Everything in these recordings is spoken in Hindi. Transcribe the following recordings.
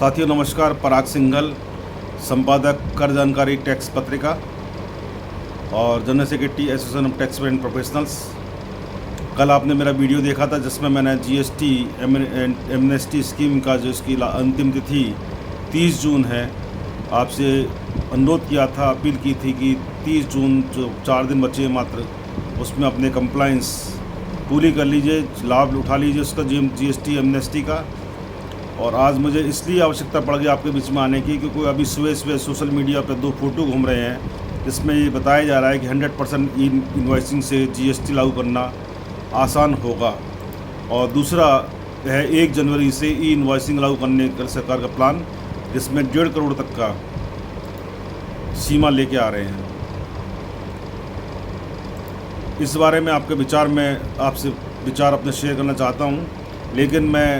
साथियों नमस्कार। पराग सिंघल, संपादक कर जानकारी टैक्स पत्रिका और general secretary association of tax and professionals. कल आपने मेरा वीडियो देखा था जिसमें मैंने जीएसटी एमनेस्टी स्कीम का जो इसकी अंतिम तिथि 30 जून है, आपसे अनुरोध किया था, अपील की थी कि 30 जून जो 4 दिन बचे हैं मात्र, उसमें अपने कंप्लाइंस पूरी कर लीजिए, लाभ उठा लीजिए उसका जीएसटी एमनेस्टी का। और आज मुझे इसलिए आवश्यकता पड़ गई आपके बीच में आने की क्योंकि अभी सुबह सोशल मीडिया पर 2 फोटो घूम रहे हैं जिसमें ये बताया जा रहा है कि 100% ई इन्वॉइसिंग से जीएसटी लागू करना आसान होगा। और दूसरा है 1 जनवरी से ई इन्वॉइसिंग लागू करने का सरकार का प्लान, जिसमें 1.5 करोड़ तक का सीमा लेके आ रहे हैं। इस बारे में आपके विचार में आपसे विचार अपने शेयर करना चाहता हूं, लेकिन मैं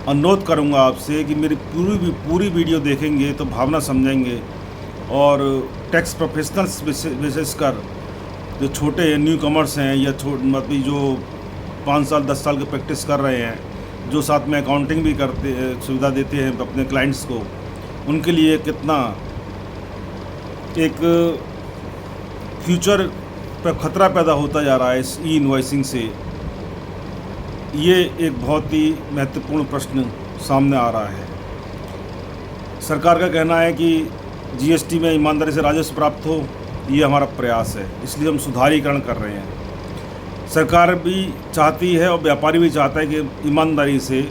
अनुरोध करूंगा आपसे कि मेरी पूरी वीडियो देखेंगे तो भावना समझेंगे। और टैक्स प्रोफेशनल्स विशेषकर जो छोटे न्यू कमर्स हैं या मतलब जो 5 साल 10 साल की प्रैक्टिस कर रहे हैं, जो साथ में अकाउंटिंग भी करते सुविधा देते हैं अपने क्लाइंट्स को, उनके लिए कितना एक फ्यूचर पर ख़तरा पैदा होता जा रहा है इस ई इन्वॉइसिंग से। ये एक बहुत ही महत्वपूर्ण प्रश्न सामने आ रहा है। सरकार का कहना है कि जीएसटी में ईमानदारी से राजस्व प्राप्त हो, ये हमारा प्रयास है, इसलिए हम सुधारीकरण कर रहे हैं। सरकार भी चाहती है और व्यापारी भी चाहता है कि ईमानदारी से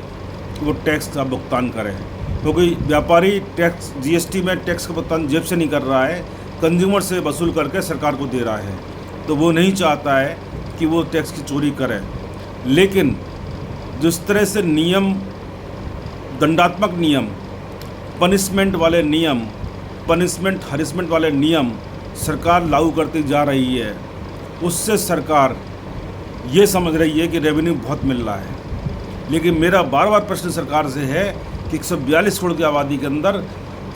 वो टैक्स का भुगतान करें, क्योंकि व्यापारी टैक्स जीएसटी में टैक्स का भुगतान जेब से नहीं कर रहा है, कंज्यूमर से वसूल करके सरकार को दे रहा है, तो वो नहीं चाहता है कि वो टैक्स की चोरी करे। लेकिन जिस तरह से नियम, दंडात्मक नियम, पनिशमेंट वाले नियम, पनिशमेंट हरिसमेंट वाले नियम सरकार लागू करती जा रही है, उससे सरकार ये समझ रही है कि रेवेन्यू बहुत मिल रहा है। लेकिन मेरा बार बार प्रश्न सरकार से है कि 142 करोड़ की आबादी के अंदर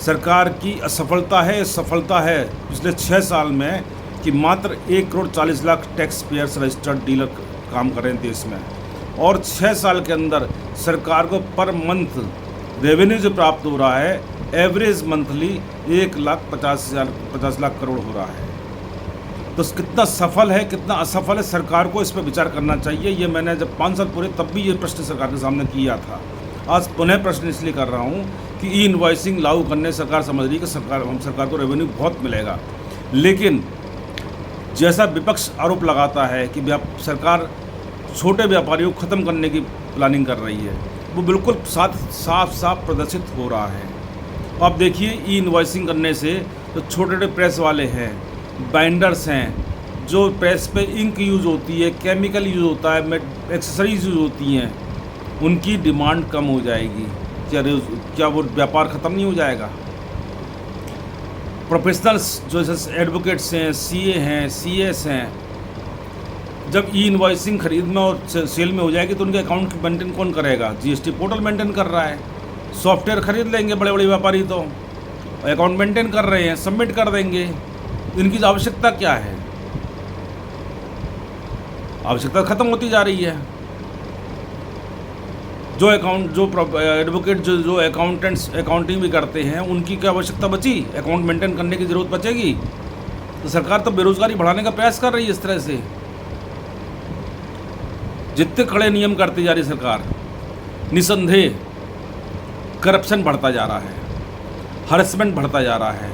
सरकार की असफलता है, सफलता है पिछले 6 साल में कि मात्र 1 crore 40 lakh tax payers registered dealer काम कर रहे हैं देश में, और 6 साल के अंदर सरकार को पर मंथ रेवेन्यू जो प्राप्त हो रहा है एवरेज मंथली 1,50,000 करोड़ हो रहा है। तो कितना सफल है कितना असफल है, सरकार को इस पर विचार करना चाहिए। ये मैंने जब 5 साल पूरे तब भी ये प्रश्न सरकार के सामने किया था। आज पुनः प्रश्न इसलिए कर रहा हूँ कि ई इन्वॉइसिंग लागू करने सरकार समझ रही है कि सरकार को रेवेन्यू बहुत मिलेगा, लेकिन जैसा विपक्ष आरोप लगाता है कि सरकार छोटे व्यापारियों को ख़त्म करने की प्लानिंग कर रही है, वो बिल्कुल साफ प्रदर्शित हो रहा है। आप देखिए ई इन्वॉइसिंग करने से जो छोटे प्रेस वाले हैं, बाइंडर्स हैं, जो प्रेस पे इंक यूज़ होती है, केमिकल यूज़ होता है, एक्सेसरीज यूज़ होती हैं, उनकी डिमांड कम हो जाएगी। क्या वो व्यापार ख़त्म नहीं हो जाएगा? प्रोफेशनल्स जो जैसे एडवोकेट्स हैं, सीए हैं, सीएस हैं, जब ई इन्वॉइसिंग खरीद में और सेल में हो जाएगी तो उनके अकाउंट मेंटेन कौन करेगा? जीएसटी पोर्टल मेंटेन कर रहा है। सॉफ्टवेयर खरीद लेंगे बड़े बड़े व्यापारी, तो अकाउंट मेंटेन कर रहे हैं, सबमिट कर देंगे। इनकी आवश्यकता क्या है? आवश्यकता खत्म होती जा रही है। जो एडवोकेट जो अकाउंटेंट्स अकाउंटिंग भी करते हैं, उनकी क्या आवश्यकता बची? अकाउंट मेंटेन करने की ज़रूरत बचेगी? तो सरकार तो बेरोजगारी बढ़ाने का प्रयास कर रही है इस तरह से। जितने कड़े नियम करती जा रही सरकार, निसंदेह करप्शन बढ़ता जा रहा है, हरेसमेंट बढ़ता जा रहा है,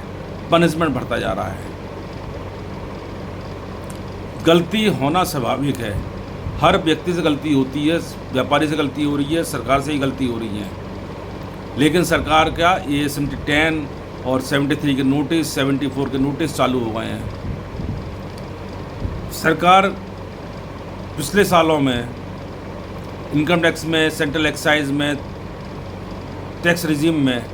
पनिशमेंट बढ़ता जा रहा है। गलती होना स्वाभाविक है, हर व्यक्ति से गलती होती है, व्यापारी से गलती हो रही है, सरकार से ही गलती हो रही है। लेकिन सरकार का ये 10 और 73 के नोटिस, 74 के नोटिस चालू हो गए हैं। सरकार पिछले सालों में इनकम टैक्स में, सेंट्रल एक्साइज में, टैक्स रिजीम में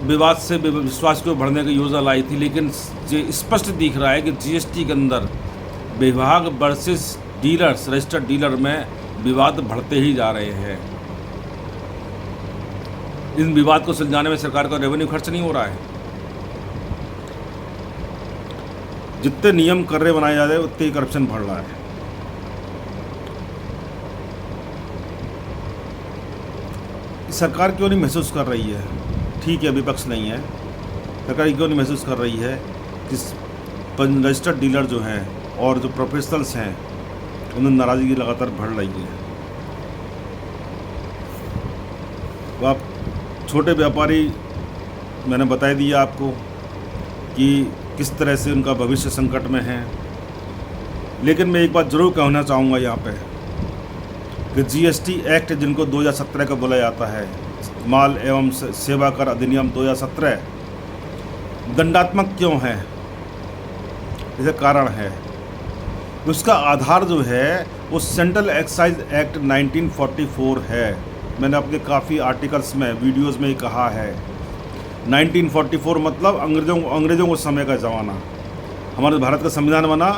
विवाद से विश्वास को बढ़ने की योजना लाई थी, लेकिन ये स्पष्ट दिख रहा है कि जीएसटी के अंदर विभाग वर्सेस डीलर्स, रजिस्टर्ड डीलर में विवाद बढ़ते ही जा रहे हैं। इन विवाद को सुलझाने में सरकार का रेवेन्यू खर्च नहीं हो रहा है। जितने नियम कर्रे बनाए जा रहे हैं उतने ही करप्शन बढ़ रहा है। सरकार क्यों नहीं महसूस कर रही है, ठीक है विपक्ष नहीं है, सरकार क्यों नहीं महसूस कर रही है कि रजिस्टर्ड डीलर जो हैं और जो प्रोफेशनल्स हैं उन्हें नाराज़गी लगातार बढ़ रही है। तो आप छोटे व्यापारी, मैंने बता दिया आपको कि किस तरह से उनका भविष्य संकट में है। लेकिन मैं एक बात ज़रूर कहना चाहूँगा यहाँ पे कि जीएसटी एक्ट, जिनको 2017 का बोला जाता है, माल एवं सेवा कर अधिनियम 2017, दंडात्मक क्यों है? इसका कारण है, उसका आधार जो है वो सेंट्रल एक्साइज एक्ट 1944 है। मैंने अपने काफ़ी आर्टिकल्स में, वीडियोस में ही कहा है। 1944 मतलब अंग्रेज़ों को समय का ज़माना। हमारे भारत का संविधान बना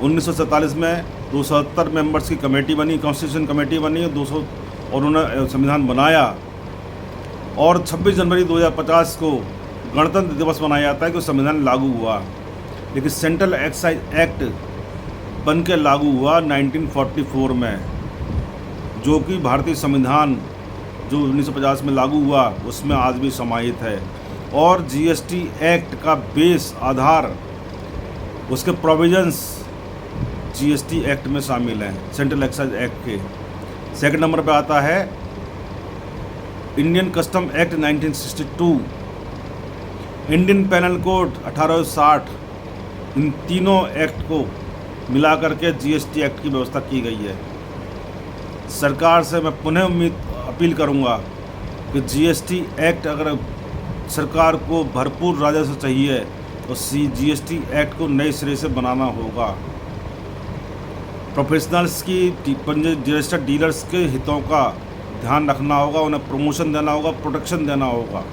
1947 में, 270 मेंबर्स की कमेटी बनी, कॉन्स्टिट्यूशन कमेटी बनी, 200 और उन्होंने संविधान बनाया। और 26 जनवरी 2050 को गणतंत्र दिवस मनाया जाता है कि संविधान लागू हुआ। लेकिन सेंट्रल एक्साइज एक्ट बन के लागू हुआ 1944 में, जो कि भारतीय संविधान जो 1950 में लागू हुआ उसमें आज भी समाहित है। और जीएसटी एक्ट का बेस, आधार, उसके प्रोविजंस जीएसटी एक्ट में शामिल हैं, सेंट्रल एक्साइज एक्ट के। सेकंड नंबर पे आता है Indian custom act 1962, Indian penal code 1860। इन तीनों एक्ट को मिला करके जीएसटी एक्ट की व्यवस्था की गई है। सरकार से मैं पुनः अपील करूंगा कि जीएसटी एक्ट, अगर सरकार को भरपूर राजस्व चाहिए तो जीएसटी एक्ट को नए सिरे से बनाना होगा। प्रोफेशनल्स की, रजिस्टर्ड डीलर्स के हितों का ध्यान रखना होगा, उन्हें प्रमोशन देना होगा, प्रोटेक्शन देना होगा।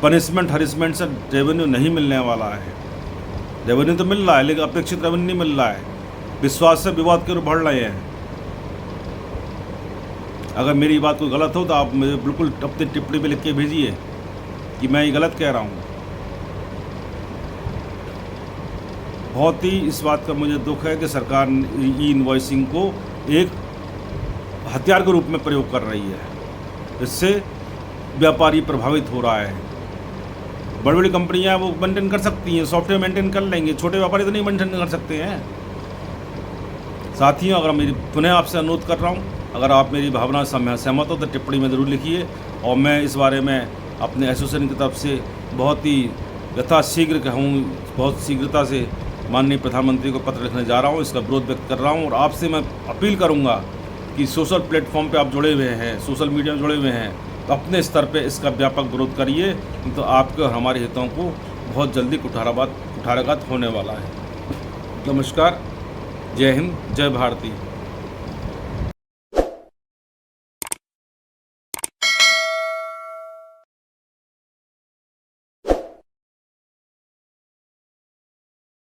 पनिशमेंट हरिसमेंट से रेवेन्यू नहीं मिलने वाला है। रेवेन्यू तो मिल रहा है लेकिन अपेक्षित रेवेन्यू नहीं मिल रहा है। विश्वास से विवाद के रूप बढ़ रहे हैं। अगर मेरी बात कोई गलत हो तो आप मुझे बिल्कुल अपनी टिप्पणी में लिख के भेजिए कि मैं ये गलत कह रहा हूँ। बहुत ही इस बात का मुझे दुख है कि सरकार ई इनवॉइसिंग को एक हथियार के रूप में प्रयोग कर रही है। इससे व्यापारी प्रभावित हो रहा है। बड़ी बड़ी कंपनियां वो मेंटेन कर सकती हैं, सॉफ्टवेयर मेंटेन कर लेंगे, छोटे व्यापारी तो नहीं मेंटेन कर सकते हैं। साथियों, अगर मेरी पुनः आपसे अनुरोध कर रहा हूँ, अगर आप मेरी भावना से सहमत हो तो टिप्पणी में ज़रूर लिखिए। और मैं इस बारे में अपने एसोसिएशन की तरफ से बहुत ही यथाशीघ्र बहुत शीघ्रता से माननीय प्रधानमंत्री को पत्र लिखने जा रहा हूँ, इसका विरोध व्यक्त कर रहा हूँ। और आपसे मैं अपील करूँगा कि सोशल प्लेटफॉर्म पे आप जुड़े हुए हैं, सोशल मीडिया में जुड़े हुए हैं, तो अपने स्तर पे इसका व्यापक विरोध करिए, तो आपके और हमारे हितों को बहुत जल्दी कुठाराघात होने वाला है। नमस्कार, जय हिंद, जय भारती।